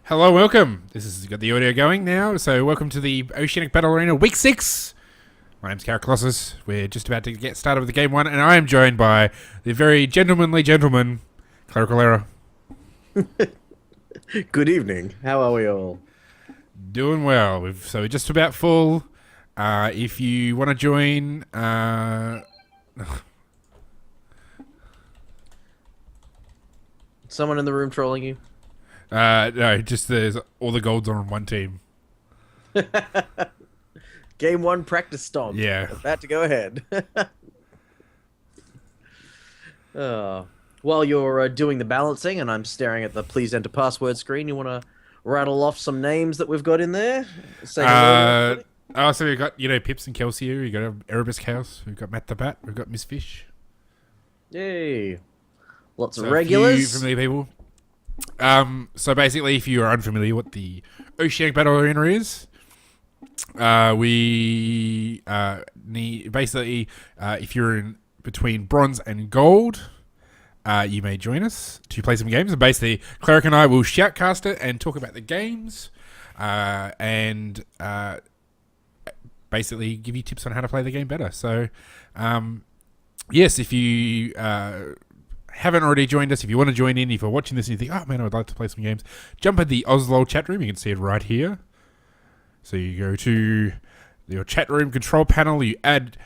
Hello, welcome. This has got the audio going now, so welcome to the Oceanic Battle Arena Week 6. My name's Carrot Colossus. We're just about to get started with the game 1, and I am joined by the very gentlemanly gentleman, Clerical Error. Good evening. How are we all? Doing well. We're just about full. If you want to join... Someone in the room trolling you? no, just there's all the golds are on one team. Game 1 practice stomp. Yeah. About to go ahead. While you're doing the balancing and I'm staring at the please enter password screen, you want to rattle off some names that we've got in there? Say hello. So we've got, Pips and Kelsey here. We've got Erebus Chaos. We've got Matt the Bat. We've got Miss Fish. Yay. Lots of A regulars. few familiar people. So basically, if you are unfamiliar with the Oceanic Battle Arena is, we need basically if you're in between bronze and gold, you may join us to play some games. And basically, Cleric and I will shoutcast it and talk about the games, and basically give you tips on how to play the game better. So, yes, if you haven't already joined us, if you want to join in, if you're watching this and you think, oh man, I would like to play some games, jump at the Oslo chat room. You can see it right here. So you go to your chat room control panel, you add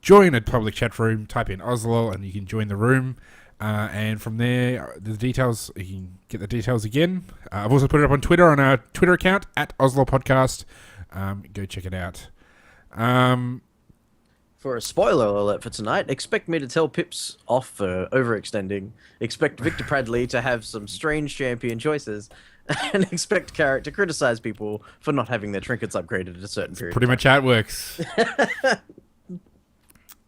join a public chat room, type in Oslo, and you can join the room. And from there, the details, you can get the details again. I've also put it up on Twitter, on our Twitter account, at Oslo Podcast. Go check it out. For a spoiler alert for tonight, expect me to tell Pips off for overextending, expect Victor Pradley to have some strange champion choices, and expect Carrot to criticize people for not having their trinkets upgraded at a certain period. Pretty much how it works.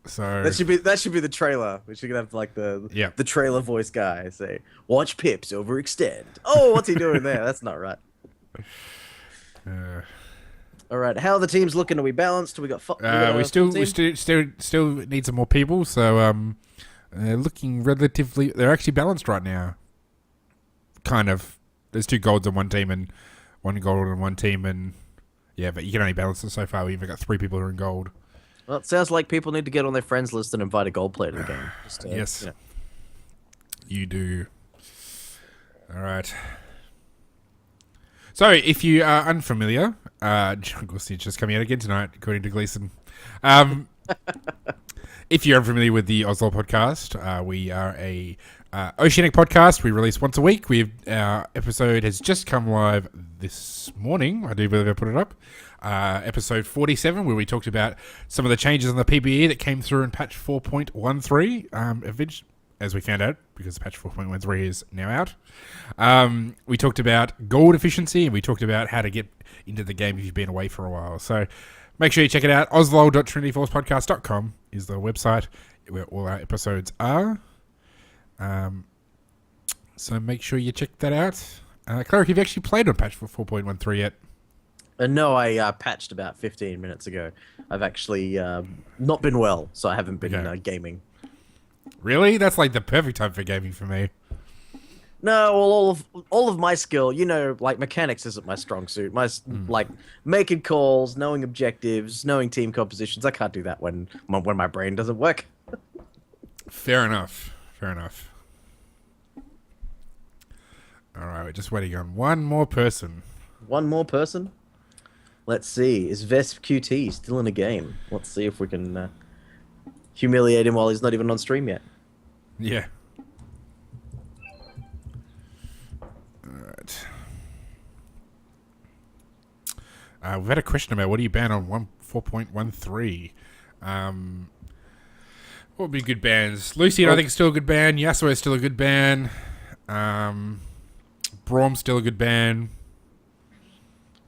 So that should be the trailer. We should have like the trailer voice guy say, "Watch Pips overextend." Oh, what's he doing there? That's not right. All right, how are the teams looking? Are we balanced? We still need some more people. So they're looking relatively. They're actually balanced right now. Kind of. There's 2 golds on one team and 1 gold on one team, and yeah, but you can only balance it so far. We've even got 3 people who are in gold. Well, it sounds like people need to get on their friends list and invite a gold player to the game. Yes, you do. All right. So, if you are unfamiliar, Jungle Stitch just coming out again tonight, according to Gleason. If you're unfamiliar with the Oslo podcast, we are a oceanic podcast. We release once a week. Our episode has just come live this morning. I do believe I put it up. Episode 47, where we talked about some of the changes on the PBE that came through in patch 4.13. As we found out, because patch 4.13 is now out. We talked about gold efficiency, and we talked about how to get into the game if you've been away for a while. So make sure you check it out. oslo.trinityforcepodcast.com is the website where all our episodes are. So make sure you check that out. Cleric, have you actually played on patch 4.13 yet? No, I patched about 15 minutes ago. I've actually not been well, so I haven't been gaming. Really? That's like the perfect time for gaming for me. No, well, all of my skill, like mechanics isn't my strong suit. Like making calls, knowing objectives, knowing team compositions. I can't do that when my brain doesn't work. Fair enough. All right, we're just waiting on one more person. One more person? Let's see. Is Vesp QT still in a game? Let's see if we can humiliate him while he's not even on stream yet. Yeah. Alright. We've had a question about what do you ban on 4.13? What would be good bans? Lucian, I think, is still a good ban. Yasuo is still a good ban. Braum's still a good ban.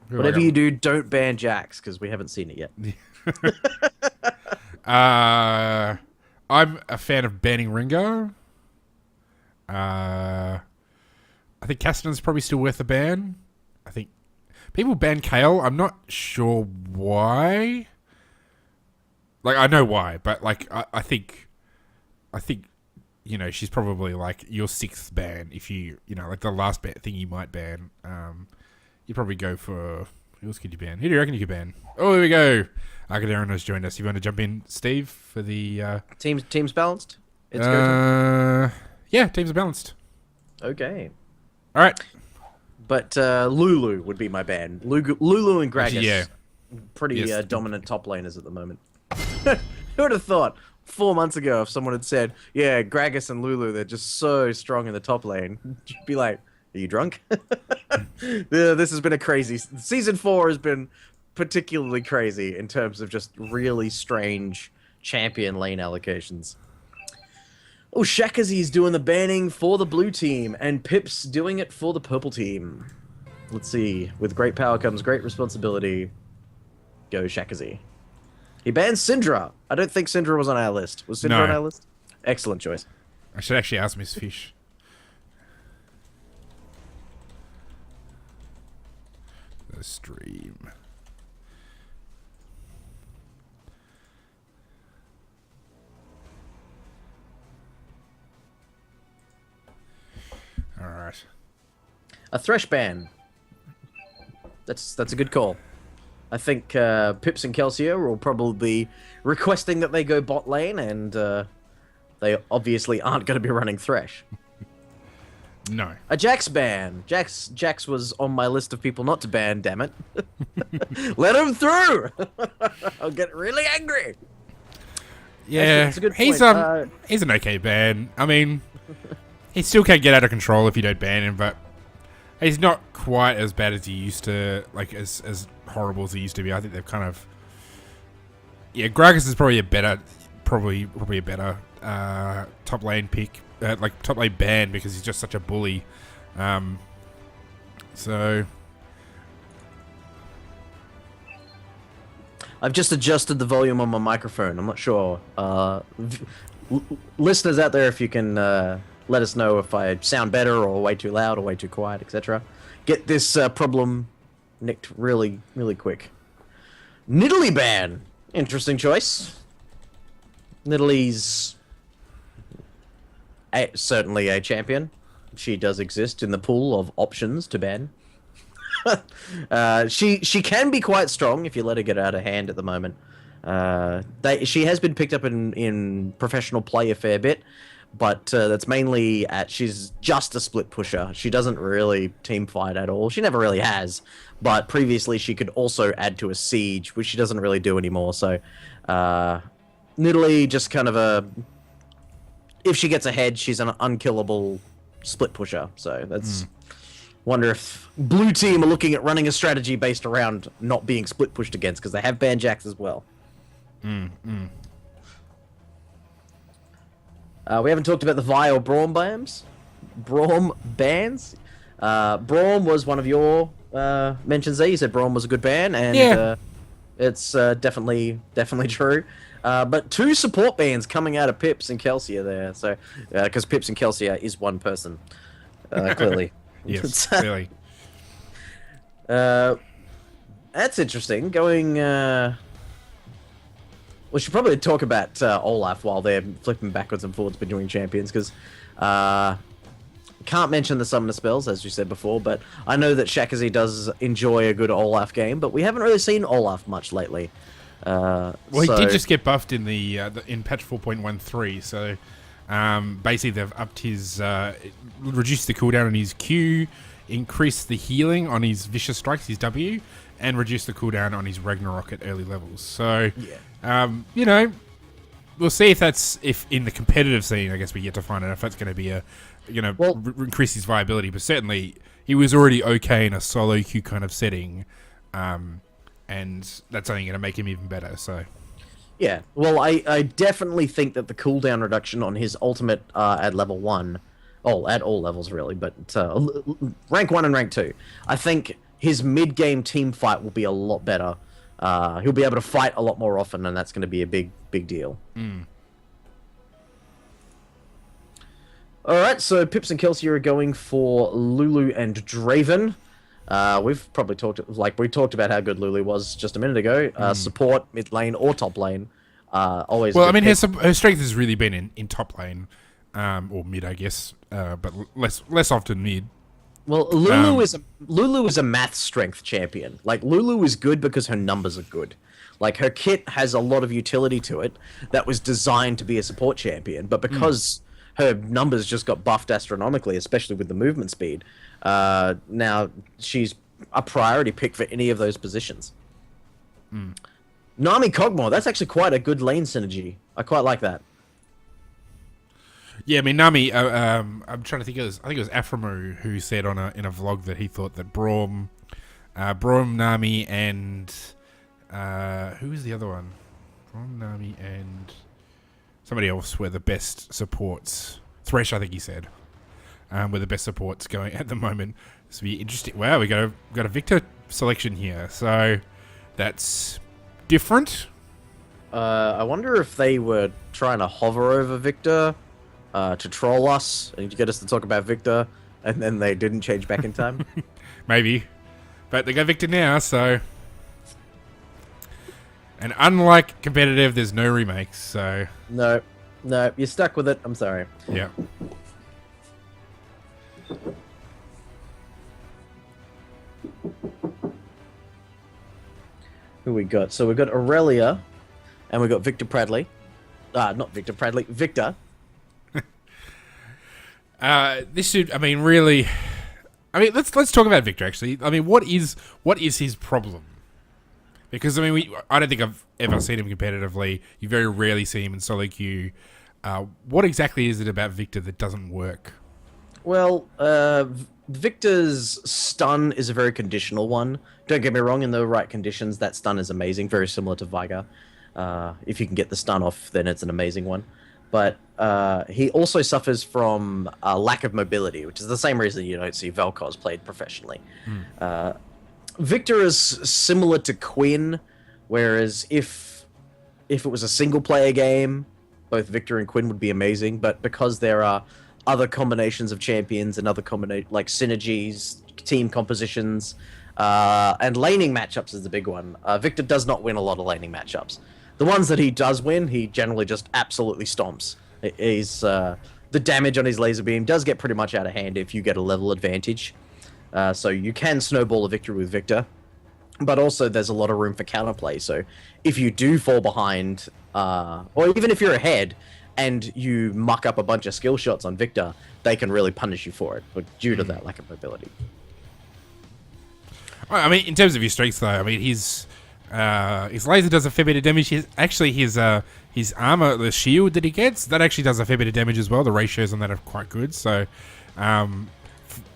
Whatever you do, don't ban Jax, because we haven't seen it yet. I'm a fan of banning Ringo. I think Castanet's probably still worth a ban. I think people ban Kale. I'm not sure why. Like, I know why, but like I think she's probably like your sixth ban. If like the last thing you might ban, you'd probably go for who else could you ban? Who do you reckon you could ban? Oh, here we go. Akaderon has joined us. You want to jump in, Steve, for the teams balanced? It's go time. Yeah, teams are balanced. Okay. All right. But Lulu would be my ban. Lulu and Gragas. Yeah. Pretty dominant top laners at the moment. Who would have thought 4 months ago if someone had said, yeah, Gragas and Lulu, they're just so strong in the top lane. You'd be like, are you drunk? This has been a crazy... Season 4 has been particularly crazy in terms of just really strange champion lane allocations. Oh, Shakazy's doing the banning for the blue team, and Pip's doing it for the purple team. Let's see. With great power comes great responsibility. Go Shakazy. He banned Syndra. I don't think Syndra was on our list. Was Syndra on our list? Excellent choice. I should actually ask Miss Fish. The stream. All right. A Thresh ban. That's a good call. I think Pips and Kelsier will probably be requesting that they go bot lane, and they obviously aren't going to be running Thresh. No. A Jax ban. Jax was on my list of people not to ban, damn it. Let him through! I'll get really angry. Yeah, it's a good he's point. he's an okay ban. I mean, he still can't get out of control if you don't ban him, but he's not quite as bad as he used to, like as horrible as he used to be. I think they've kind of, Gragas is probably a better top lane pick, like top lane ban, because he's just such a bully. So I've just adjusted the volume on my microphone. I'm not sure. Listeners out there, if you can let us know if I sound better or way too loud or way too quiet, etc. Get this problem nicked really, really quick. Nidalee ban. Interesting choice. Nidalee's certainly a champion. She does exist in the pool of options to ban. She can be quite strong if you let her get out of hand at the moment. She has been picked up in professional play a fair bit, but that's mainly she's just a split pusher. She doesn't really team fight at all. She never really has, but previously she could also add to a siege, which she doesn't really do anymore. So Nidalee just kind of if she gets ahead, she's an unkillable split pusher. So that's... Wonder if blue team are looking at running a strategy based around not being split pushed against, because they have banned Jax as well. We haven't talked about the Vi or Braum bans. Braum bans. Braum was one of your mentions there. You said Braum was a good ban, and it's definitely true. But 2 support bans coming out of Pips and Kelsier there. So because Pips and Kelsier is one person, clearly. Yes, really. That's interesting. Going. We should probably talk about Olaf while they're flipping backwards and forwards between champions, because can't mention the summoner spells, as you said before, but I know that Shakazy does enjoy a good Olaf game, but we haven't really seen Olaf much lately. Well, he did just get buffed in in patch 4.13, so basically they've upped his reduced the cooldown on his Q, increased the healing on his vicious strikes, his W, and reduced the cooldown on his Ragnarok at early levels. So we'll see if in the competitive scene, I guess we get to find out if that's going to be increase his viability. But certainly he was already okay in a solo queue kind of setting, and that's only going to make him even better. So yeah, well, I definitely think that the cooldown reduction on his ultimate at level 1, at all levels really, but rank 1 and rank 2, I think his mid-game team fight will be a lot better. He'll be able to fight a lot more often, and that's going to be a big deal. Alright, so Pips and Kelsey are going for Lulu and Draven. We've probably talked about how good Lulu was just a minute ago. Support, mid lane, or top lane. Always. Well, I mean, her strength has really been in top lane. or mid, I guess, but less often mid. Well, Lulu is a math strength champion. Like Lulu is good because her numbers are good. Like her kit has a lot of utility to it that was designed to be a support champion, but because her numbers just got buffed astronomically, especially with the movement speed, now she's a priority pick for any of those positions. Nami Kog'Maw, that's actually quite a good lane synergy. I quite like that. Yeah, I mean Nami. I'm trying to think. I think it was Aframu who said in a vlog that he thought that Braum, Nami, and who was the other one? Braum, Nami, and somebody else were the best supports. Thresh, I think he said, were the best supports going at the moment. This will be interesting. Wow, we got a Victor selection here, so that's different. I wonder if they were trying to hover over Victor to troll us and to get us to talk about Victor, and then they didn't change back in time. Maybe, but they got Victor now, so. And unlike competitive, there's no remakes, so. No, you're stuck with it. I'm sorry. Yeah. Who we got? So we got Aurelia, and we got Victor Pradley. Not Victor Pradley. Victor. This should. I mean, really. I mean, let's talk about Victor. Actually, I mean, what is his problem? Because I mean, I don't think I've ever seen him competitively. You very rarely see him in solo queue. What exactly is it about Victor that doesn't work? Well, Victor's stun is a very conditional one. Don't get me wrong, in the right conditions, that stun is amazing, very similar to Veigar. If you can get the stun off, then it's an amazing one. But he also suffers from a lack of mobility, which is the same reason you don't see Vel'Koz played professionally. Victor is similar to Quinn, whereas if it was a single-player game, both Victor and Quinn would be amazing, but because there are other combinations of champions and other like synergies, team compositions, and laning matchups is the big one. Victor does not win a lot of laning matchups. The ones that he does win, he generally just absolutely stomps. He's the damage on his laser beam does get pretty much out of hand if you get a level advantage. So you can snowball a victory with Victor, but also there's a lot of room for counterplay. So if you do fall behind, or even if you're ahead, and you muck up a bunch of skill shots on Victor, they can really punish you for it, but due to that lack of mobility. I mean, in terms of his strengths, though, I mean, his laser does a fair bit of damage. His armor, the shield that he gets, that actually does a fair bit of damage as well. The ratios on that are quite good. So,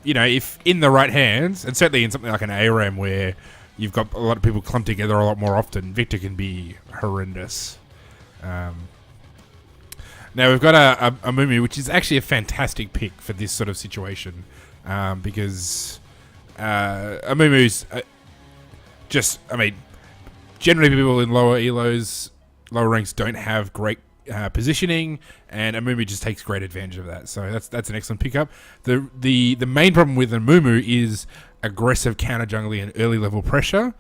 if in the right hands, and certainly in something like an ARAM where you've got a lot of people clumped together a lot more often, Victor can be horrendous. Now we've got a Mumu, which is actually a fantastic pick for this sort of situation, because a Mumu's generally people in lower elos, lower ranks don't have great positioning, and Amumu just takes great advantage of that. So that's an excellent pickup. The main problem with Amumu is aggressive counter jungling and early level pressure.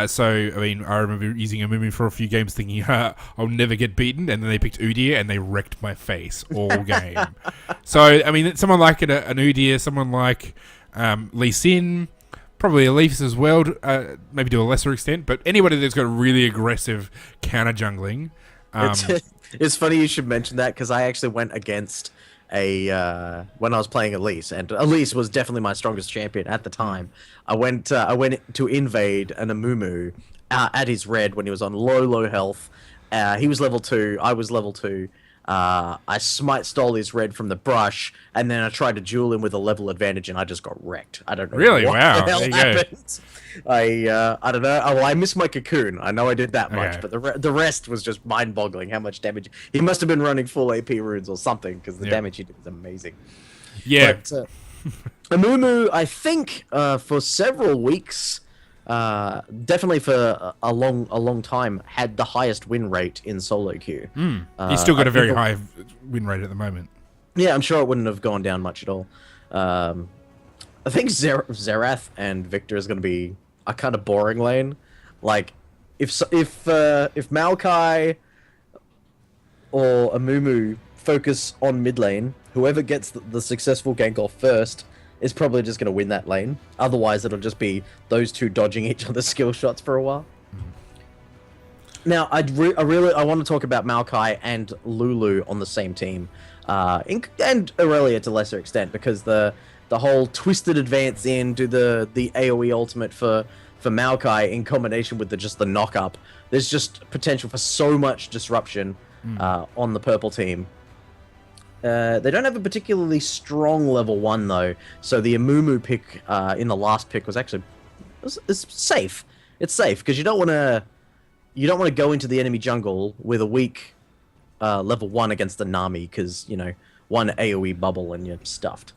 So I mean, I remember using Amumu for a few games, thinking I'll never get beaten, and then they picked Udyr and they wrecked my face all game. So I mean, someone like an Udyr, someone like Lee Sin, probably Elise as well, maybe to a lesser extent, but anybody that's got really aggressive counter jungling. It's funny you should mention that, because I actually went against when I was playing Elise, and Elise was definitely my strongest champion at the time. I went to invade an Amumu at his red when he was on low health. He was level 2, I was level 2. I stole his red from the brush, and then I tried to duel him with a level advantage, and I just got wrecked. I don't know. Really? What Wow. the hell There you happened. I don't know. Well, I missed my cocoon. I know I did that much, but the rest was just mind-boggling. How much damage he must have been running full AP runes or something, because the damage he did was amazing. Yeah. But, Amumu, I think for several weeks, definitely for a long time, had the highest win rate in solo queue. He's still got a very high win rate at the moment. Yeah, I'm sure it wouldn't have gone down much at all. I think Xerath and Victor is going to be a kind of boring lane. Like, if Maokai or Amumu focus on mid lane, whoever gets the successful gank off first is probably just going to win that lane. Otherwise, it'll just be those two dodging each other's skill shots for a while. Now, I want to talk about Maokai and Lulu on the same team, and Aurelia to a lesser extent, because the whole twisted advance in, do the AoE ultimate for Maokai in combination with just the knock up. There's just potential for so much disruption on the purple team. They don't have a particularly strong level 1 though, so the Amumu pick in the last pick was actually it's safe. It's safe because you don't want to go into the enemy jungle with a weak level 1 against the Nami, because one AoE bubble and you're stuffed.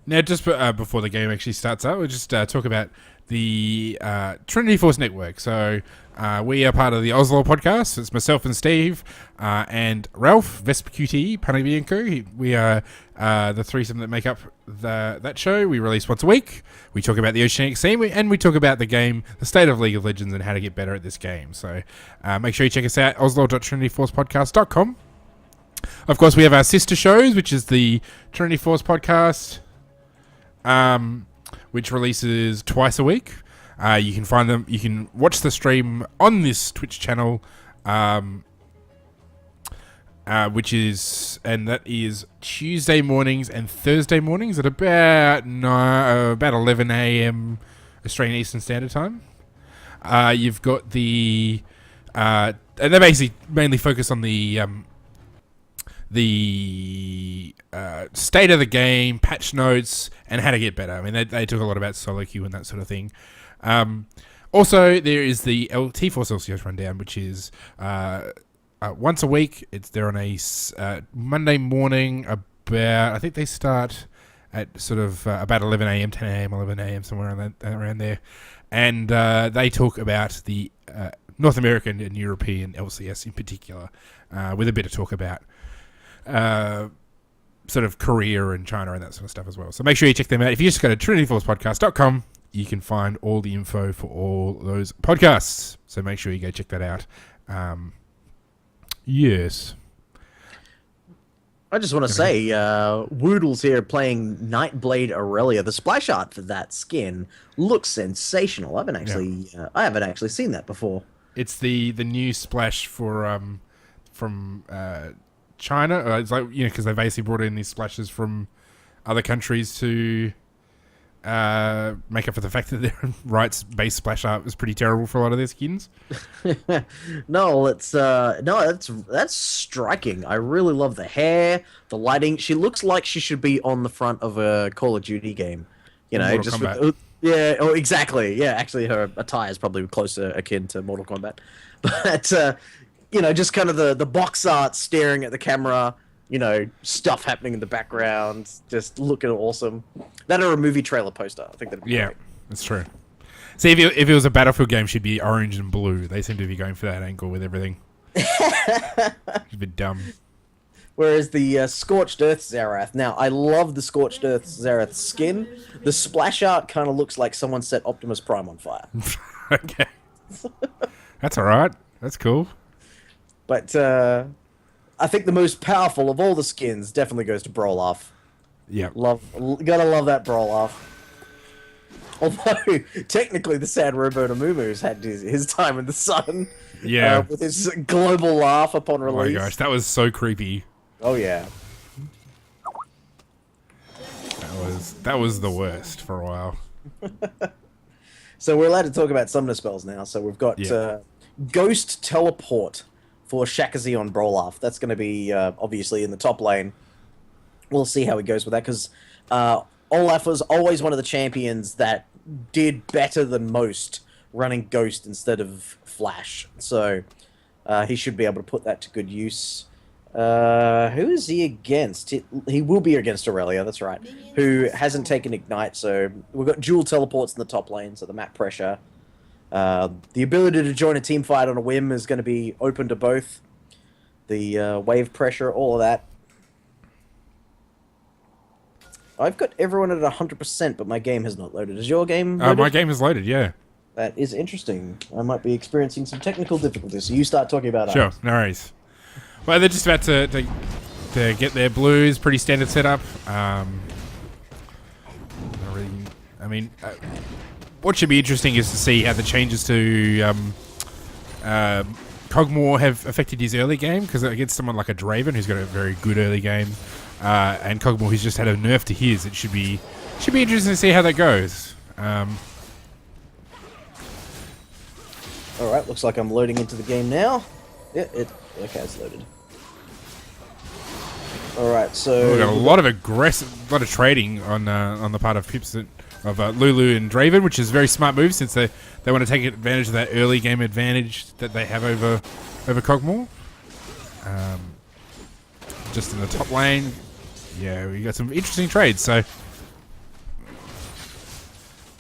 Now, just before the game actually starts out, we'll just talk about the Trinity Force Network. So we are part of the Oslo podcast. It's myself and Steve and Ralph, Vespa QT, Panavienko. We are the threesome that make up that show. We release once a week. We talk about the Oceanic scene, and we talk about the game, the state of League of Legends, and how to get better at this game. So make sure you check us out, oslo.trinityforcepodcast.com. Of course, we have our sister shows, which is the Trinity Force podcast, which releases twice a week. You can find them. You can watch the stream on this Twitch channel, that is Tuesday mornings and Thursday mornings at about 11 a.m. Australian Eastern Standard Time. You've got and they basically mainly focus on the state of the game, patch notes, and how to get better. I mean, they talk a lot about solo queue and that sort of thing. Also, there is the T-Force LCS rundown, which is once a week. They're on a Monday morning I think they start at sort of about 11 a.m., 10 a.m., 11 a.m., somewhere around there. And they talk about the North American and European LCS in particular, with a bit of talk about sort of Korea and China and that sort of stuff as well. So make sure you check them out. If you just go to trinityforcepodcast.com, you can find all the info for all those podcasts. So make sure you go check that out. Yes. I just want to say, Woodles here playing Nightblade Aurelia. The splash art for that skin looks sensational. I haven't actually seen that before. It's the new splash for from China. It's like, because they basically brought in these splashes from other countries to make up for the fact that their rights-based splash art was pretty terrible for a lot of their skins. That's striking. I really love the hair, the lighting. She looks like she should be on the front of a Call of Duty game. Mortal Kombat. Exactly. Yeah, actually, her attire is probably closer akin to Mortal Kombat, but just kind of the box art staring at the camera. Stuff happening in the background, just looking awesome. That or a movie trailer poster. I think that'd be great. That's true. See, if it was a Battlefield game, she'd be orange and blue. They seem to be going for that angle with everything. It's a bit dumb. Whereas the Scorched Earth Zerath, now I love the Scorched Earth Zerath skin. The splash art kind of looks like someone set Optimus Prime on fire. Okay. That's alright. That's cool. But I think the most powerful of all the skins definitely goes to Brolaf. Yeah. Gotta love that Brolaf. Although, technically, the sad Robo Amumu's had his time in the sun. Yeah. With his global laugh upon release. Oh my gosh, that was so creepy. Oh, yeah. That was the worst for a while. So we're allowed to talk about summoner spells now. So we've got Ghost Teleport for Shakazi on Brolaf. That's going to be, obviously, in the top lane. We'll see how he goes with that, because Olaf was always one of the champions that did better than most running Ghost instead of Flash. So he should be able to put that to good use. Who is he against? He will be against Aurelia, that's right, who hasn't taken Ignite. So we've got dual teleports in the top lane, so the map pressure. The ability to join a team fight on a whim is going to be open to both. The wave pressure, all of that. I've got everyone at 100%, but my game has not loaded. Is your game loaded? My game is loaded, yeah. That is interesting. I might be experiencing some technical difficulties, so you start talking about Sure, no worries. Well, they're just about to to get their blues. Pretty standard setup. Not really, I mean, what should be interesting is to see how the changes to Cogmore have affected his early game, because against someone like a Draven who's got a very good early game, and Cogmore who's just had a nerf to his, it should be interesting to see how that goes. Alright, looks like I'm loading into the game now. Yeah, okay, it's loaded. Alright, so... We've got a lot of trading on the part of Pips of Lulu and Draven, which is a very smart move, since they want to take advantage of that early game advantage that they have over Cogmore. Just in the top lane, yeah, we got some interesting trades. So,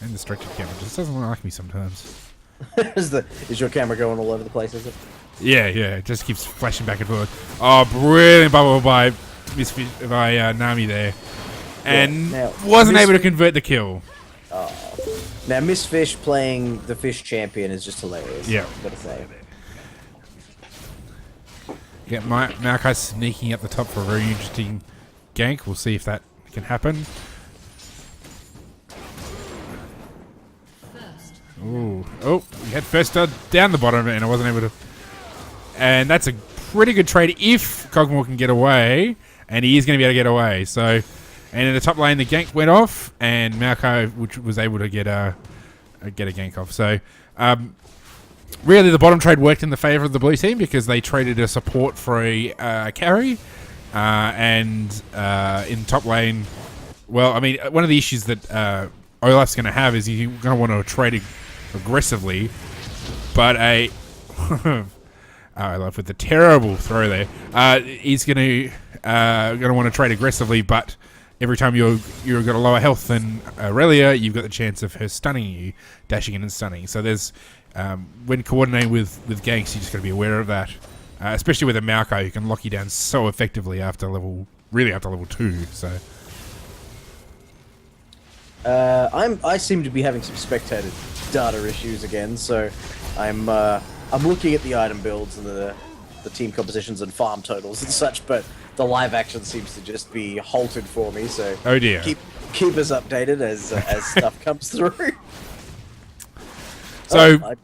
and the structured camera just doesn't like me sometimes. Is your camera going all over the place, is it? Yeah, it just keeps flashing back and forth. Oh, brilliant bubble by Nami there, and wasn't able to convert the kill. Now, Miss Fish playing the Fish champion is just hilarious. Yeah, I've got to say. Yeah, Maokai sneaking up the top for a very interesting gank. We'll see if that can happen. Ooh. Oh, we had first down the bottom, and I wasn't able to. And that's a pretty good trade if Cogmore can get away, and he is going to be able to get away. So, and in the top lane, the gank went off, and Maokai, which was able to get a gank off. So, really, the bottom trade worked in the favor of the blue team, because they traded a support for a carry, and in top lane, well, I mean, one of the issues that Olaf's going to have is he's going to want to trade aggressively, but Olaf with the terrible throw there. He's going to want to trade aggressively, but every time you've got a lower health than Aurelia, you've got the chance of her stunning you, dashing in and stunning. So there's when coordinating with ganks, you just got to be aware of that, especially with a Maokai who can lock you down so effectively after level 2. So. I seem to be having some spectator data issues again, so I'm looking at the item builds and the team compositions and farm totals and such, but the live action seems to just be halted for me. So oh dear, keep us updated as stuff comes through. So,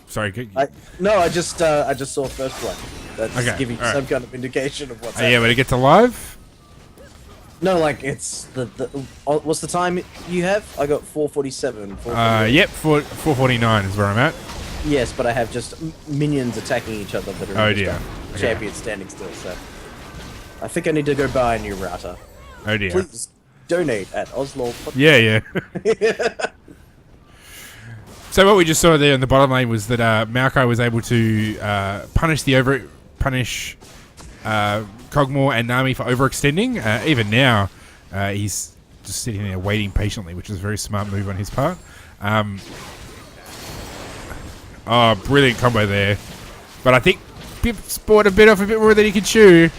sorry. I just saw first blood. That's okay, giving you some kind of indication of what's happening. Yeah, when it gets alive. No, like it's the what's the time you have? I got 4:47. Yep, 4:49 is where I'm at. Yes, but I have just minions attacking each other that are champions standing still. So I think I need to go buy a new router. Oh dear. Please donate at Oslo. Yeah. So what we just saw there in the bottom lane was that Maokai was able to punish Cogmore and Nami for overextending. Even now, he's just sitting there waiting patiently, which is a very smart move on his part. Oh, brilliant combo there. But I think Pip spoiled a bit off a bit more than he could chew.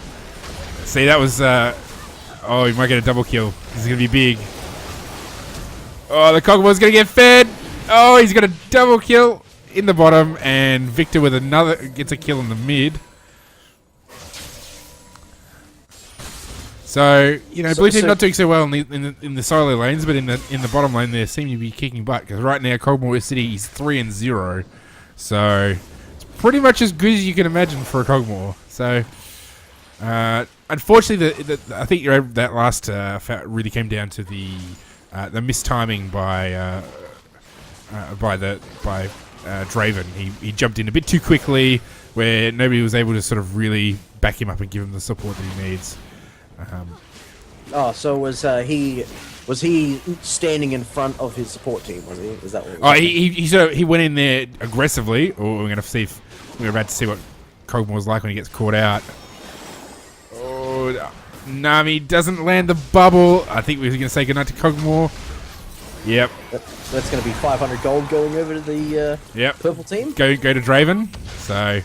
See, that was... oh, he might get a double kill. This is going to be big. Oh, the Cogmore's going to get fed. Oh, he's got a double kill in the bottom, and Victor with another gets a kill in the mid. So, blue team not doing so well in the solo lanes, but in the bottom lane they seem to be kicking butt, because right now Cogmore City is 3-0, so it's pretty much as good as you can imagine for a Cogmore. So, unfortunately, I think that last really came down to the mistiming by Draven. He jumped in a bit too quickly, where nobody was able to sort of really back him up and give him the support that he needs. So was he standing in front of his support team? Was he? Is that what? He went in there aggressively. Or we're about to see what Cogmore's like when he gets caught out. Oh, Nami doesn't land the bubble. I think we're going to say goodnight to Cogmore. Yep. That's going to be 500 gold going over to the purple team. Go to Draven. So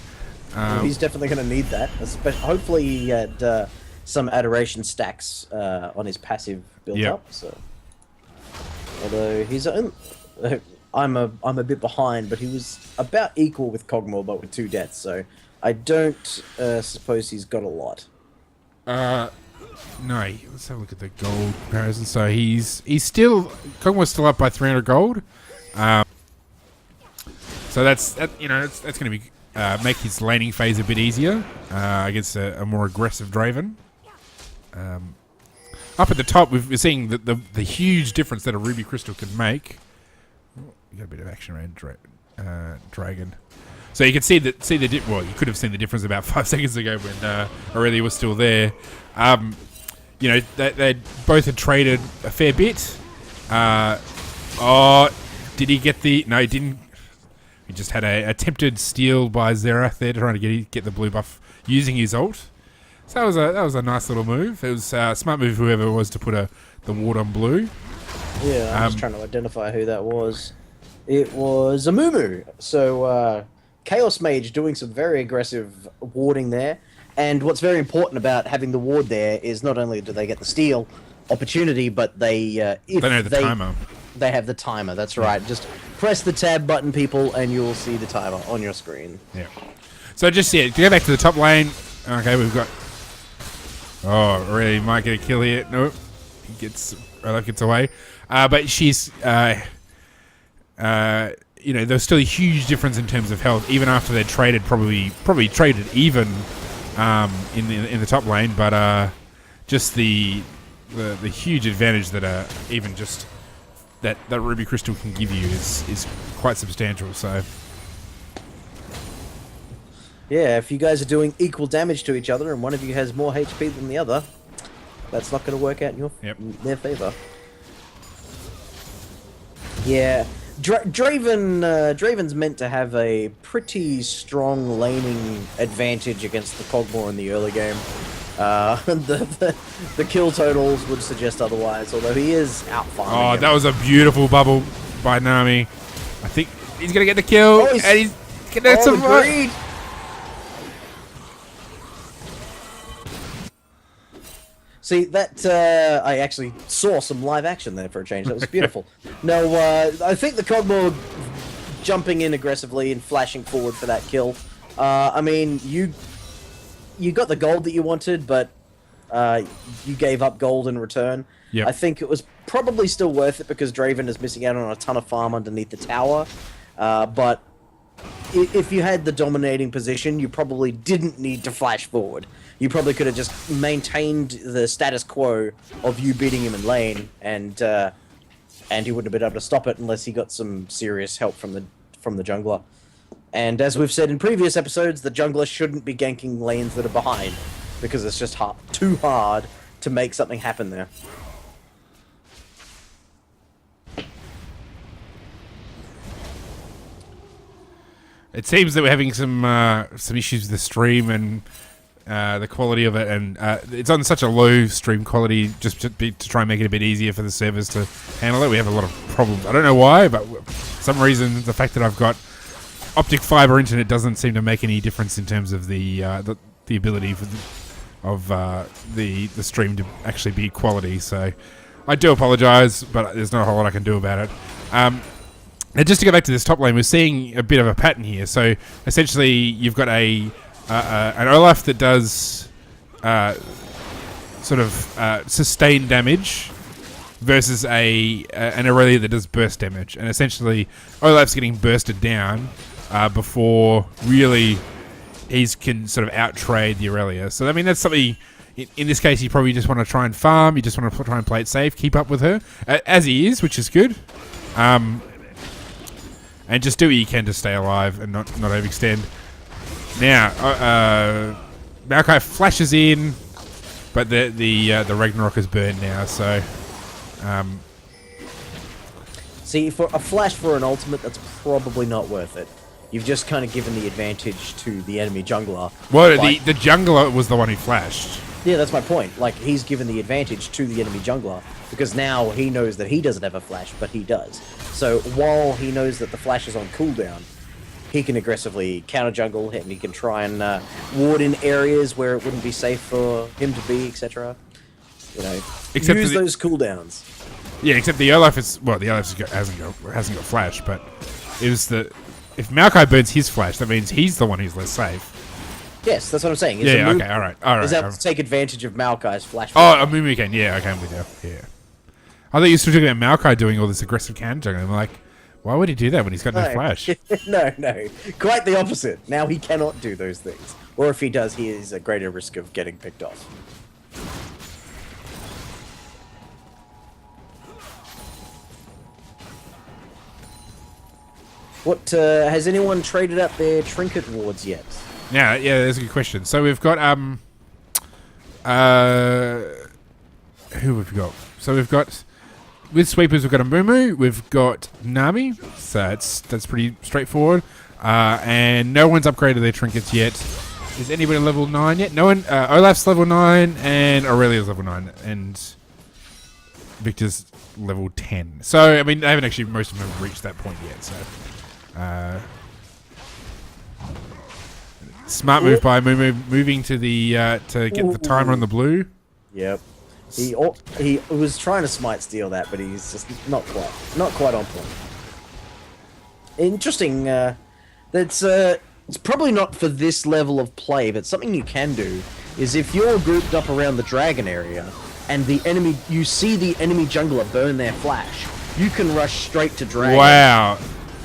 he's definitely going to need that. Hopefully he had some adoration stacks on his passive built up. So, although he's I'm a bit behind, but he was about equal with Cogmore, but with 2 deaths. So I don't suppose he's got a lot. No, let's have a look at the gold comparison. So he's still Kog'Maw's still up by 300 gold. So that's going to be make his laning phase a bit easier against a more aggressive Draven. Up at the top, we're seeing the huge difference that a Ruby Crystal can make. Oh, you got a bit of action around Dragon. So you can see you could have seen the difference about 5 seconds ago when Aurelia was still there. They both had traded a fair bit. Did he get the... No, he didn't. He just had a attempted steal by Xerath there, trying to get the blue buff using his ult. So that was a nice little move. It was a smart move, whoever it was, to put the ward on blue. Yeah, I'm just trying to identify who that was. It was Amumu. So, Chaos Mage doing some very aggressive warding there. And what's very important about having the ward there is not only do they get the steal opportunity, but they have the timer. They have the timer. That's right. Just press the tab button, people, and you'll see the timer on your screen. Yeah. So to go back to the top lane. Okay, we've got. Oh, really? Might get a kill here. Nope. Gets away. But she's. There's still a huge difference in terms of health, even after they're traded. Probably traded even. In the top lane, but just the huge advantage that even just that Ruby Crystal can give you is quite substantial. So yeah, if you guys are doing equal damage to each other and one of you has more HP than the other, that's not going to work out in their favor. Yeah. Draven's meant to have a pretty strong laning advantage against the Kog'Maw in the early game. The kill totals would suggest otherwise, although he is out farming. Oh, that was a beautiful bubble by Nami. I think he's going to get the kill, and he's going to survive. See, that, I actually saw some live action there for a change. That was beautiful. No, I think the Kog'Maw jumping in aggressively and flashing forward for that kill. I mean, you got the gold that you wanted, but you gave up gold in return. Yep. I think it was probably still worth it because Draven is missing out on a ton of farm underneath the tower. But if you had the dominating position, you probably didn't need to flash forward. You probably could have just maintained the status quo of you beating him in lane, and he wouldn't have been able to stop it unless he got some serious help from the jungler. And as we've said in previous episodes, the jungler shouldn't be ganking lanes that are behind, because it's just too hard to make something happen there. It seems that we're having some issues with the stream and the quality of it, and it's on such a low stream quality just to try and make it a bit easier for the servers to handle it. We have a lot of problems. I don't know why, but for some reason the fact that I've got optic fiber internet doesn't seem to make any difference in terms of the ability of the stream to actually be quality. So I do apologise, but there's not a whole lot I can do about it. And just to go back to this top lane, we're seeing a bit of a pattern here. So essentially, you've got an Olaf that does sustained damage versus an Aurelia that does burst damage. And essentially, Olaf's getting bursted down before really he can sort of out-trade the Aurelia. So, I mean, that's something... In this case, you probably just want to try and farm. You just want to try and play it safe, keep up with her, as he is, which is good. And just do what you can to stay alive and not overextend. Now, Maokai flashes in, but the Ragnarok is burned now. So, see, for a flash for an ultimate, that's probably not worth it. You've just kind of given the advantage to the enemy jungler. Well, the jungler was the one who flashed. Yeah, that's my point. Like, he's given the advantage to the enemy jungler, because now he knows that he doesn't have a flash, but he does. So, while he knows that the flash is on cooldown, he can aggressively counter jungle, and he can try and ward in areas where it wouldn't be safe for him to be, etc. You know, use those cooldowns. Yeah, except the Olaf is... Well, the Olaf hasn't got flash, but it was if Maokai burns his flash, that means he's the one who's less safe. Yes, that's what I'm saying. Is Yeah, Amumu, okay, all right. is that to take advantage of Maokai's flash? Oh, Amumu can. Yeah, okay, I'm with you. Yeah. I thought you were still talking about Maokai doing all this aggressive can juggling. I'm like, why would he do that when he's got no flash? No. Quite the opposite. Now he cannot do those things. Or if he does, he is at greater risk of getting picked off. What, has anyone traded up their trinket wards yet? Yeah, that's a good question. So we've got, who have we got? So we've got, with sweepers, we've got a Mumu, we've got Nami, so that's pretty straightforward. And no one's upgraded their trinkets yet. Is anybody level 9 yet? No one. Olaf's level 9, and Aurelia's level 9, and Victor's level 10. So, I mean, they haven't actually, most of them have reached that point yet, so. Smart move by Mumu, moving to the, to get the timer on the blue. Yep. He was trying to smite steal that, but he's just not quite on point. Interesting. It's probably not for this level of play, but something you can do is if you're grouped up around the dragon area and you see the enemy jungler burn their flash, you can rush straight to dragon. Wow.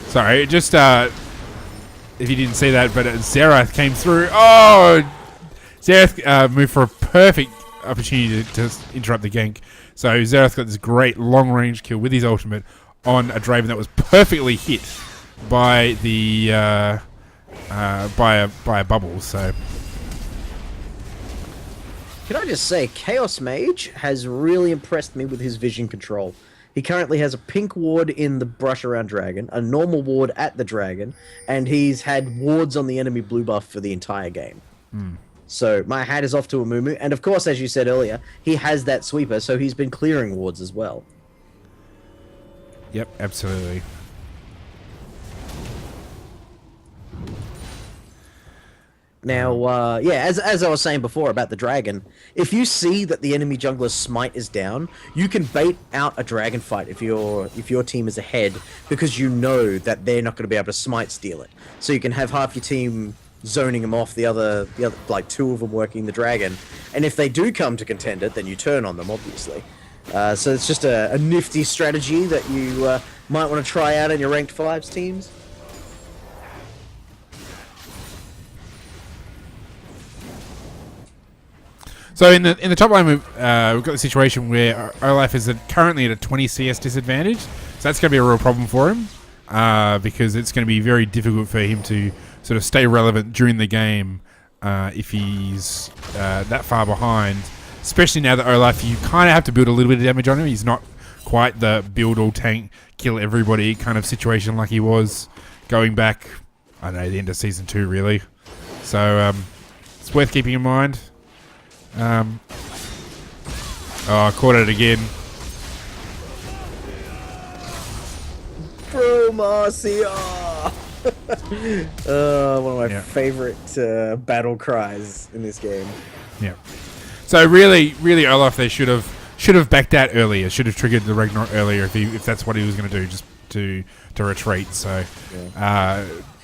Sorry, just if you didn't see that, but Xerath came through. Oh, Xerath moved for a perfect opportunity to interrupt the gank. So Xerath got this great long-range kill with his ultimate on a Draven that was perfectly hit by the by a bubble. So can I just say, Chaos Mage has really impressed me with his vision control. He currently has a pink ward in the brush around dragon, a normal ward at the dragon, and he's had wards on the enemy blue buff for the entire game. So my hat is off to Amumu, and of course, as you said earlier, he has that sweeper, so he's been clearing wards as well. Yep, absolutely. Now, yeah, as I was saying before about the dragon, if you see that the enemy jungler's smite is down, you can bait out a dragon fight if your team is ahead, because you know that they're not going to be able to smite steal it. So you can have half your team zoning them off, the other like 2 of them working the dragon, and if they do come to contend it, then you turn on them, obviously. So it's just a nifty strategy that you might want to try out in your ranked 5s teams. So in the top lane, we've got the situation where Olaf is currently at a 20 CS disadvantage. So that's going to be a real problem for him because it's going to be very difficult for him to sort of stay relevant during the game if he's that far behind. Especially now that Olaf, you kind of have to build a little bit of damage on him. He's not quite the build all tank, kill everybody kind of situation like he was going back, I don't know, the end of Season 2 really. So it's worth keeping in mind. Oh, I caught it again. Bro, Marcia! One of my favorite battle cries in this game. Yeah. So really, Olaf, they should have backed out earlier. Should have triggered the Ragnarok earlier if that's what he was going to do, just to retreat. So,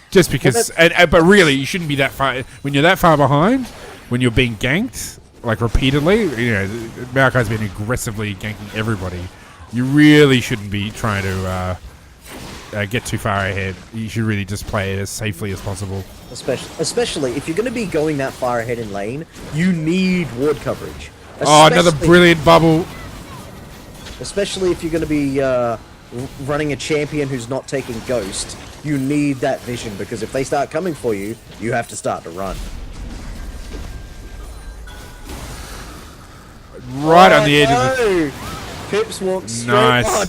just because, but really, you shouldn't be that far. When you're that far behind, when you're being ganked like repeatedly, you know, Maokai's been aggressively ganking everybody. You really shouldn't be trying to get too far ahead. You should really just play it as safely as possible. Especially if you're going to be going that far ahead in lane, you need ward coverage. Oh, another brilliant bubble. Especially if you're going to be running a champion who's not taking Ghost, you need that vision, because if they start coming for you, you have to start to run. Right on the edge of the... Pips walked straight on.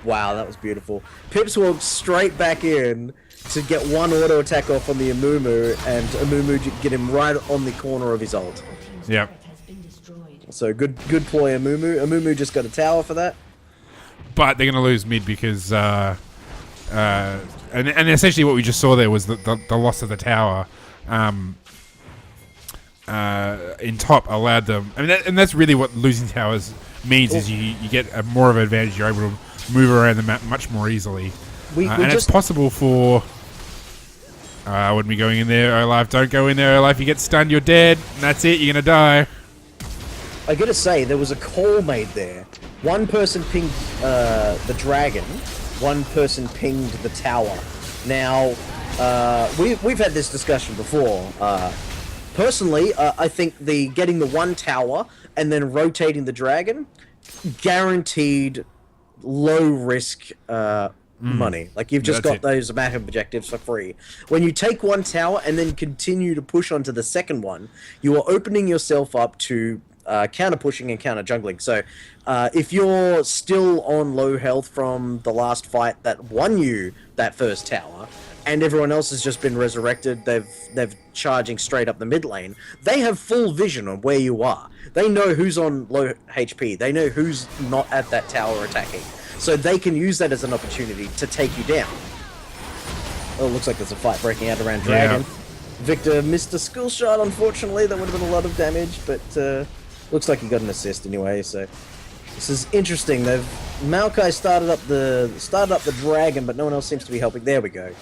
Wow, that was beautiful. Pips walked straight back in to get one auto attack off on the Amumu, and Amumu get him right on the corner of his ult. Yep. So good ploy, Amumu. Amumu just got a tower for that. But they're going to lose mid because, and essentially what we just saw there was the loss of the tower. In top allowed them. I mean, and that's really what losing towers means, is you get more of an advantage. You're able to move around the map much more easily. And it's possible for I wouldn't be going in there, Olaf. Don't go in there, Olaf. You get stunned, you're dead. And that's it, you're going to die. I gotta say, there was a call made there. One person pinged the dragon, one person pinged the tower. Now, we've had this discussion before. Personally, I think getting the one tower and then rotating the dragon, guaranteed low risk money. Like, you've just got those map objectives for free. When you take one tower and then continue to push onto the second one, you are opening yourself up to counter pushing and counter jungling. So if you're still on low health from the last fight that won you that first tower, and everyone else has just been resurrected, they've charging straight up the mid lane, they have full vision on where you are. They know who's on low HP. They know who's not at that tower attacking. So they can use that as an opportunity to take you down. Oh, it looks like there's a fight breaking out around Dragon. Yeah. Victor missed a skill shot, unfortunately. That would have been a lot of damage, but looks like he got an assist anyway, so this is interesting. Maokai started up the dragon, but no one else seems to be helping. There we go.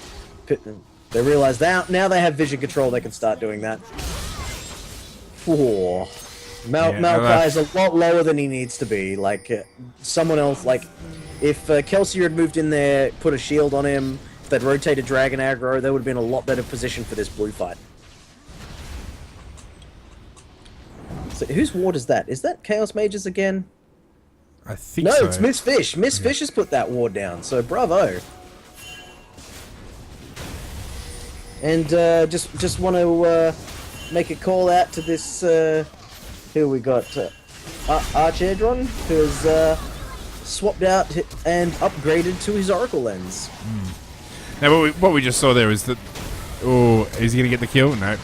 They realize now they have vision control, they can start doing that. Whoa. Maokai is a lot lower than he needs to be. Like, someone else, like, if Kelsier had moved in there, put a shield on him, if they'd rotated dragon aggro, they would have been a lot better position for this blue fight. So whose ward is that? Is that Chaos Mages again? I think so. No, it's Miss Fish. Miss Fish has put that ward down, so bravo. And just want to make a call out to this. Who we got? Archedron, who has swapped out and upgraded to his Oracle Lens. Now, what we just saw there is that. Oh, is he going to get the kill? No.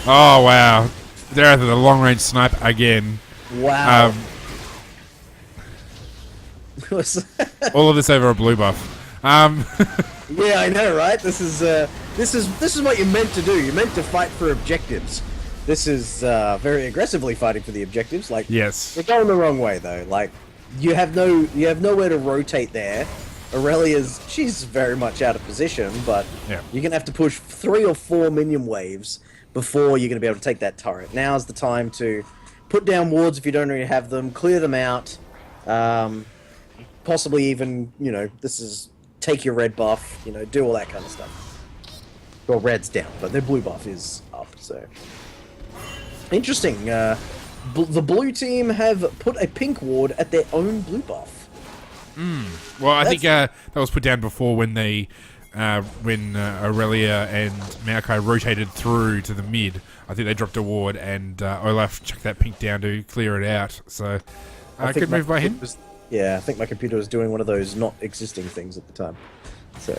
Oh, wow. They're after the long-range snipe again. Wow. All of this over a blue buff. Yeah, I know, right? This is what you're meant to do. You're meant to fight for objectives. This is very aggressively fighting for the objectives. Like, yes, they're going the wrong way though. Like, you have nowhere to rotate there. She's very much out of position, but yeah, you're gonna have to push 3 or 4 minion waves before you're gonna be able to take that turret. Now's the time to put down wards if you don't already have them, clear them out. Possibly even, this is take your red buff, do all that kind of stuff. Well, red's down, but their blue buff is up, so. Interesting. The blue team have put a pink ward at their own blue buff. Well, I think that was put down before when Aurelia and Maokai rotated through to the mid. I think they dropped a ward, and Olaf chucked that pink down to clear it out. So, good move by him. I think my computer was doing one of those not existing things at the time. So,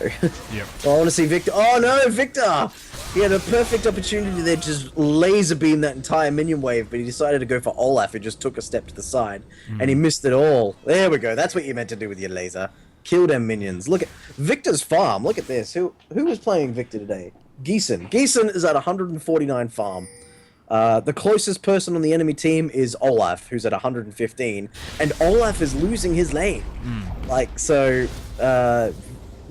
yep. I want to see Victor. Oh no, Victor! He had a perfect opportunity there to just laser beam that entire minion wave, but he decided to go for Olaf and just took a step to the side, and he missed it all. There we go. That's what you meant to do with your laser. Kill them minions. Look at Victor's farm. Look at this. Who was playing Victor today? Geeson. Geeson is at 149 farm. The closest person on the enemy team is Olaf, who's at 115, and Olaf is losing his lane.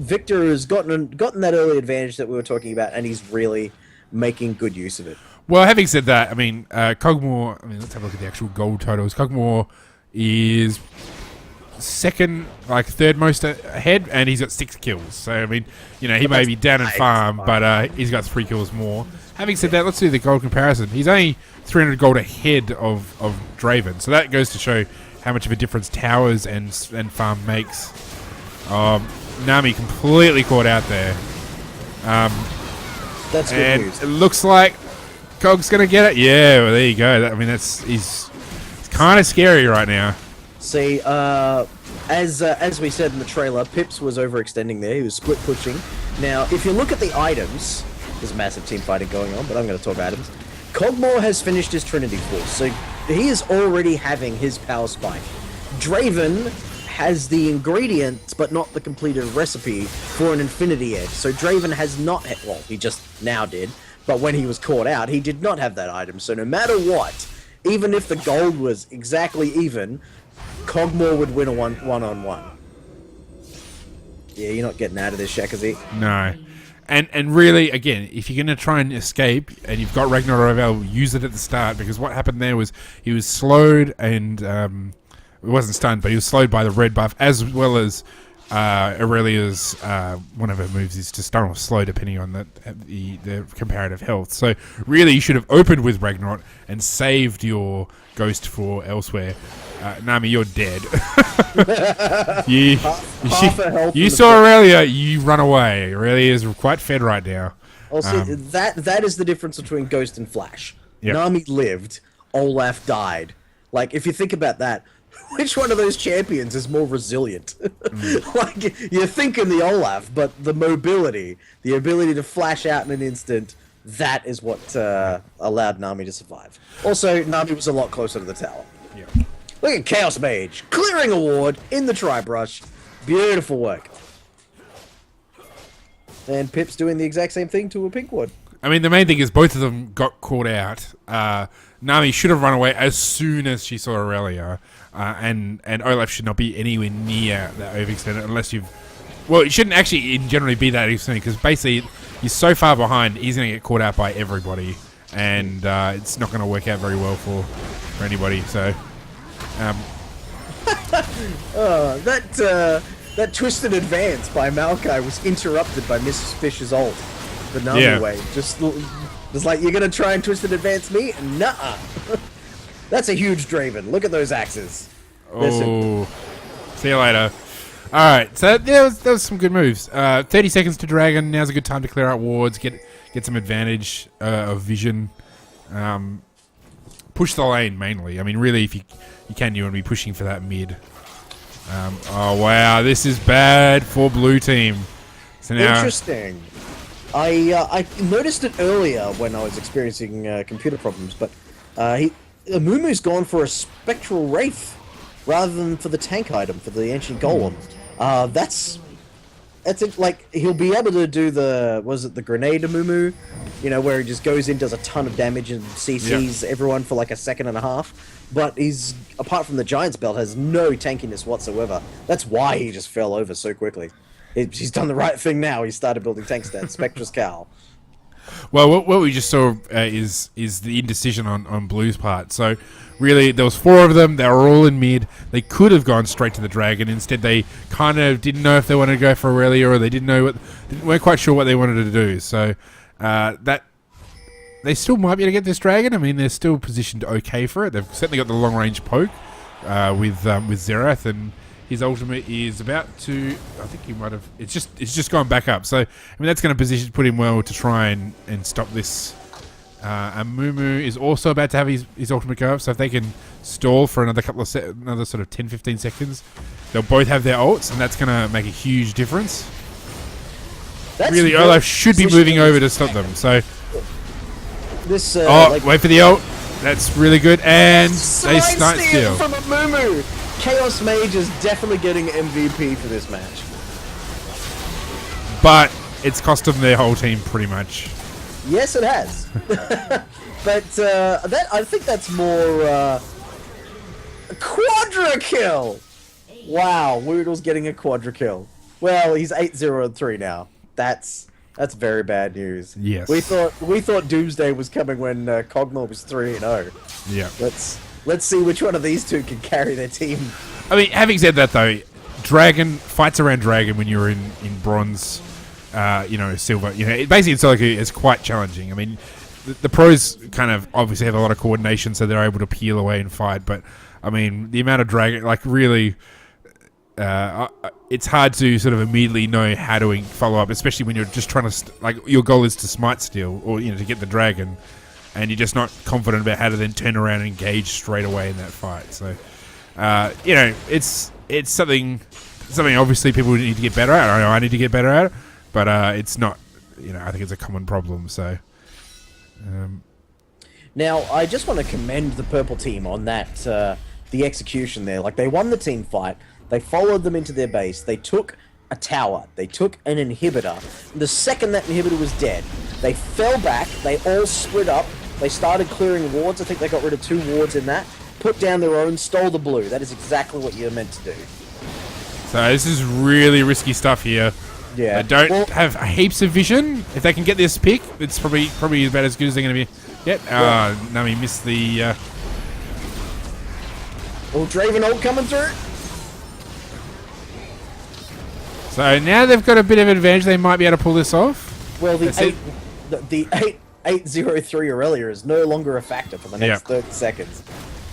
Victor has gotten that early advantage that we were talking about, and he's really making good use of it. Well, having said that, I mean, Cogmore, let's have a look at the actual gold totals. Cogmore is third most ahead, and he's got 6 kills. So, I mean, he may be down in farm, but he's got 3 kills more. Having said that, let's do the gold comparison. He's only 300 gold ahead of Draven, so that goes to show how much of a difference towers and farm makes. Nami completely caught out there. That's good news. It looks like Cog's gonna get it. Yeah, well, there you go. It's kind of scary right now. See, as we said in the trailer, Pips was overextending there. He was split pushing. Now, if you look at the items, there's massive team fighting going on, but I'm going to talk about items. Cogmore has finished his Trinity Force, so he is already having his power spike. Draven has the ingredients, but not the completed recipe for an Infinity Edge. So Draven has not, well, he just now did, but when he was caught out, he did not have that item. So no matter what, even if the gold was exactly even, Cogmore would win a one-on-one. Yeah, you're not getting out of this, Shakazy. No. And really, again, if you're going to try and escape and you've got Ragnar Ravel, use it at the start, because what happened there was he was slowed and it wasn't stunned, but he was slowed by the red buff, as well as Aurelia's one of her moves is to stun or slow depending on the comparative health. So really, you should have opened with Ragnar and saved your ghost for elsewhere. Nami, you're dead. you saw Aurelia, you run away. Aurelia is quite fed right now. Also, that is the difference between Ghost and Flash. Yep. Nami lived, Olaf died. Like, if you think about that, which one of those champions is more resilient? Like, you're thinking the Olaf, but the mobility, the ability to flash out in an instant, that is what allowed Nami to survive. Also, Nami was a lot closer to the tower. Yeah. Look at Chaos Mage, clearing a ward in the tri-brush. Beautiful work. And Pip's doing the exact same thing to a pink ward. I mean, the main thing is both of them got caught out. Nami should have run away as soon as she saw Aurelia. And Olaf should not be anywhere near that overextended unless you've... Well, it shouldn't actually generally be that extended, because basically he's so far behind, he's going to get caught out by everybody. And it's not going to work out very well for anybody, so... That twisted advance by Maokai was interrupted by Mrs. Fisher's ult. The Nami wave. Just like, you're going to try and twisted advance me? Nuh-uh. That's a huge Draven. Look at those axes. Oh. See you later. Alright, so there was some good moves. 30 seconds to Dragon. Now's a good time to clear out wards, get some advantage of vision. Push the lane, mainly. I mean, really, if you want to be pushing for that mid. Oh, wow. This is bad for blue team. So now, interesting. I noticed it earlier when I was experiencing computer problems, but Amumu's gone for a Spectral Wraith rather than for the tank item, for the Ancient Golem. That's it. Like, he'll be able to do the grenade Amumu, you know, where he just goes in, does a ton of damage and CCs everyone for like a second and a half. But he's, apart from the Giant's Belt, has no tankiness whatsoever. That's why he just fell over so quickly. He's done the right thing now. He started building tank stats. Spectra's Cowl. Well, what we just saw is the indecision on Blue's part. So, really, there was 4 of them. They were all in mid. They could have gone straight to the Dragon. Instead, they kind of didn't know if they wanted to go for Aurelia, or they weren't quite sure what they wanted to do. So, that they still might be able to get this Dragon. I mean, they're still positioned okay for it. They've certainly got the long range poke with Xerath, and his ultimate is about to... I think he might have... It's just gone back up. So, I mean, that's going to put him well to try and stop this. And Mumu is also about to have his ultimate go up. So if they can stall for another another sort of 10-15 seconds, they'll both have their ults, and that's going to make a huge difference. Really, Olaf should be moving over to stop them. So... This, wait for the ult. That's really good. And they start steal. From a Mumu. Chaos Mage is definitely getting MVP for this match. But it's cost them their whole team pretty much. Yes, it has. But I think that's more quadra kill. Wow, Woodle's getting a quadra kill. Well, he's 8-0-3 now. That's very bad news. Yes. We thought Doomsday was coming when Cogmore was 3-0. Yeah. Let's see which one of these two can carry their team. I mean, having said that though, fights around Dragon when you're in bronze, silver, basically it's quite challenging. I mean, the pros kind of obviously have a lot of coordination, so they're able to peel away and fight. But I mean, the amount of Dragon, like really, it's hard to sort of immediately know how to follow up, especially when you're just trying to your goal is to smite steal or to get the Dragon. And you're just not confident about how to then turn around and engage straight away in that fight. So, it's something obviously people need to get better at. I know I need to get better at it, but it's not, I think it's a common problem. So, now I just want to commend the purple team on that, the execution there. Like, they won the team fight. They followed them into their base. They took a tower. They took an inhibitor. The second that inhibitor was dead, they fell back. They all split up. They started clearing wards. I think they got rid of 2 wards in that. Put down their own, stole the blue. That is exactly what you're meant to do. So this is really risky stuff here. Yeah. They don't have heaps of vision. If they can get this pick, it's probably about as good as they're going to be. Yet, Nami missed the. Draven ult coming through. So now they've got a bit of advantage. They might be able to pull this off. Well, the 803 Aurelia is no longer a factor for the next 30 seconds.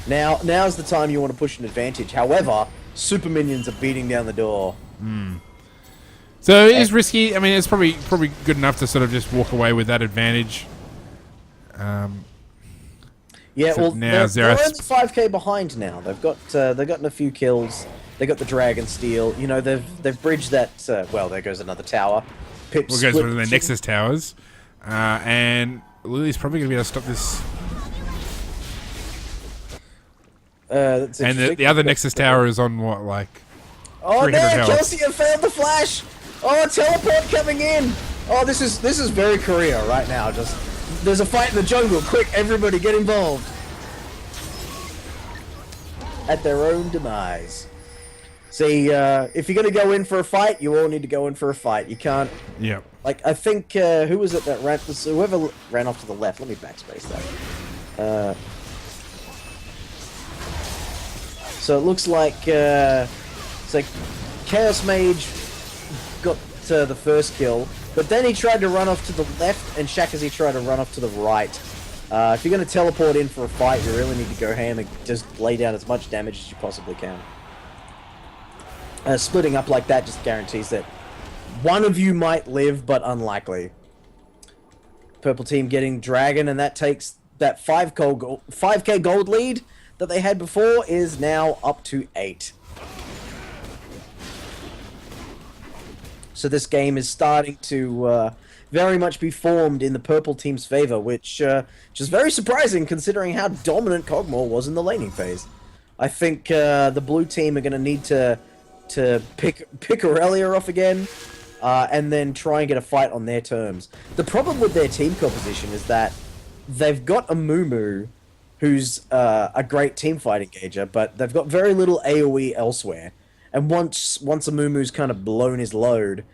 Now's the time you want to push an advantage. However, super minions are beating down the door. So it is risky. I mean, it's probably good enough to sort of just walk away with that advantage. Yeah, so well, now they're only 5k behind now. They've gotten a few kills. They got the Dragon Steel. You know, they've bridged that. Well, there goes another tower. Pip We'll go to the Nexus towers, and Lily's probably going to be able to stop this. And the other Nexus tower is on what, like? Oh, there, Kelsey have found the flash. Oh, teleport coming in. Oh, this is very Korea right now. Just there's a fight in the jungle. Quick, everybody get involved. At their own demise. See, if you're gonna go in for a fight, you all need to go in for a fight. You can't. Yeah. Like I think who was it that ran? Whoever ran off to the left. Let me backspace that. So it looks like it's like Chaos Mage got the first kill, but then he tried to run off to the left, and Shakazi tried to run off to the right. If you're going to teleport in for a fight, you really need to go ham and just lay down as much damage as you possibly can. Splitting up like that just guarantees that one of you might live, but unlikely. Purple team getting Dragon, and that takes that 5k gold lead that they had before is now up to 8. So this game is starting to very much be formed in the purple team's favor, which is very surprising considering how dominant Kog'Maw was in the laning phase. I think the blue team are going to need to pick Aurelia off again, and then try and get a fight on their terms. The problem with their team composition is that they've got a Mumu, who's a great teamfight engager, but they've got very little AoE elsewhere. And once a Mumu's kind of blown his load,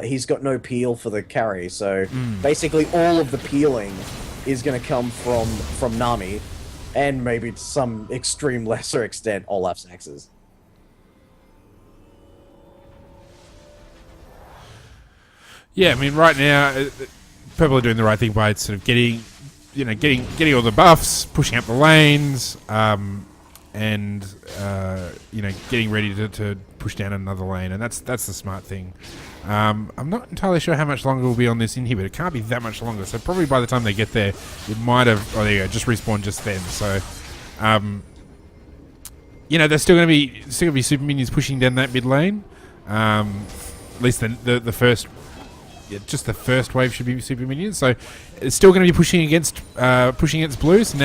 he's got no peel for the carry. So basically all of the peeling is going to come from Nami, and maybe to some extreme lesser extent Olaf's axes. Yeah, I mean, right now, people are doing the right thing by sort of getting all the buffs, pushing up the lanes, and getting ready to push down another lane, and that's the smart thing. I'm not entirely sure how much longer we'll be on this inhibitor. It can't be that much longer, so probably by the time they get there, it might have. Oh, there you go, just respawned just then. So, there's still going to be super minions pushing down that mid lane. At least the first. Yeah, just the first wave should be super minions, so it's still going to be pushing against blue. So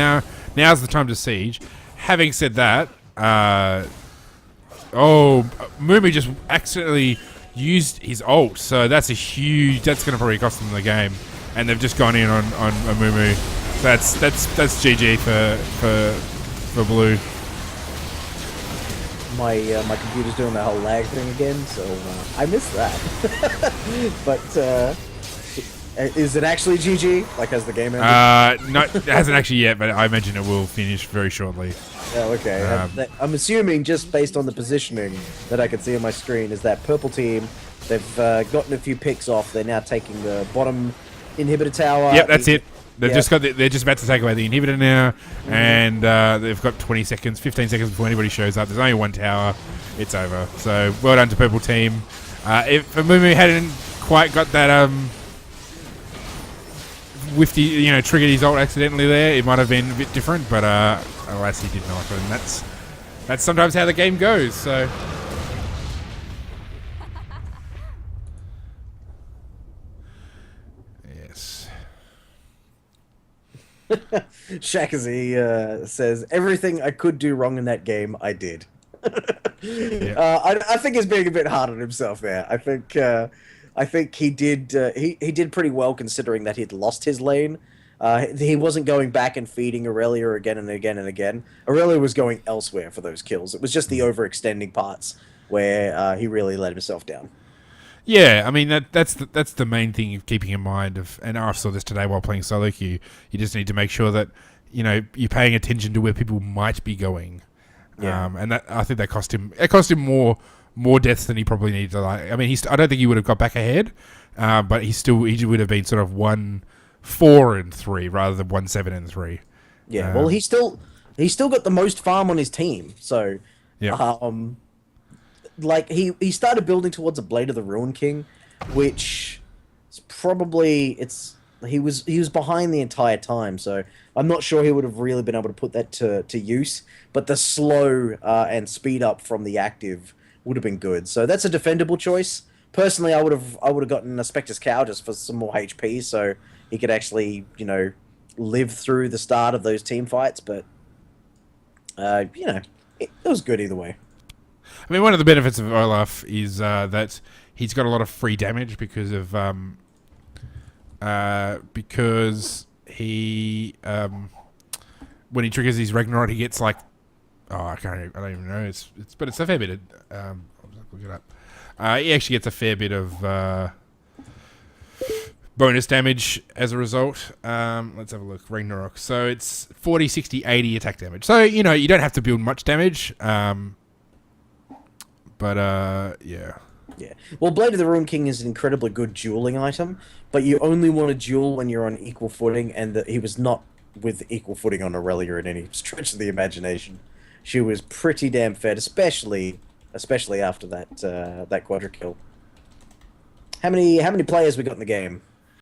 now's the time to siege. Having said that, Mumu just accidentally used his ult, so that's going to probably cost them the game, and they've just gone in on a Mumu. That's GG for blue. My computer's doing that whole lag thing again, so I missed that. But is it actually GG? Like, has the game ended? No, it hasn't actually yet, but I imagine it will finish very shortly. Oh, okay. I'm assuming, just based on the positioning that I can see on my screen, is that purple team, they've gotten a few picks off. They're now taking the bottom inhibitor tower. Yep, that's it. They're just about to take away the inhibitor now, and they've got 15 seconds before anybody shows up. There's only one tower. It's over. So well done to purple team. If Mumu hadn't quite got that whiffy, triggered his ult accidentally there, it might have been a bit different. But alas, he did not, and that's sometimes how the game goes. So. Shakazi says, everything I could do wrong in that game, I did. Yeah. I think he's being a bit hard on himself there. I think he did he did pretty well considering that he'd lost his lane. He wasn't going back and feeding Aurelia again and again and again. Aurelia was going elsewhere for those kills. It was just the overextending parts where he really let himself down. Yeah, I mean that's the main thing of keeping in mind and I saw this today while playing solo queue. You just need to make sure that you're paying attention to where people might be going. Yeah. And that I think that cost him. It cost him more deaths than he probably needed to. I mean, I don't think he would have got back ahead, but he would have been sort of 1-4-3 rather than 1-7-3. Yeah. Well, he's still got the most farm on his team, so Yeah. like he started building towards a Blade of the Ruin King, which is probably he was behind the entire time, so I'm not sure he would have really been able to put that to use. But the slow and speed up from the active would have been good. So that's a defendable choice. Personally, I would have gotten a Spectre's Cow just for some more HP, so he could actually live through the start of those team fights. But it was good either way. I mean, one of the benefits of Olaf is that he's got a lot of free damage because he when he triggers his Ragnarok, he gets like I don't even know. But it's a fair bit of I'll look it up. He actually gets a fair bit of bonus damage as a result. Let's have a look. Ragnarok. So it's 40, 60, 80 attack damage. So you don't have to build much damage. But yeah. Yeah. Well, Blade of the Ruin King is an incredibly good dueling item, but you only want to duel when you're on equal footing, and he was not with equal footing on Aurelia in any stretch of the imagination. She was pretty damn fed, especially after that quadra kill. How many players we got in the game?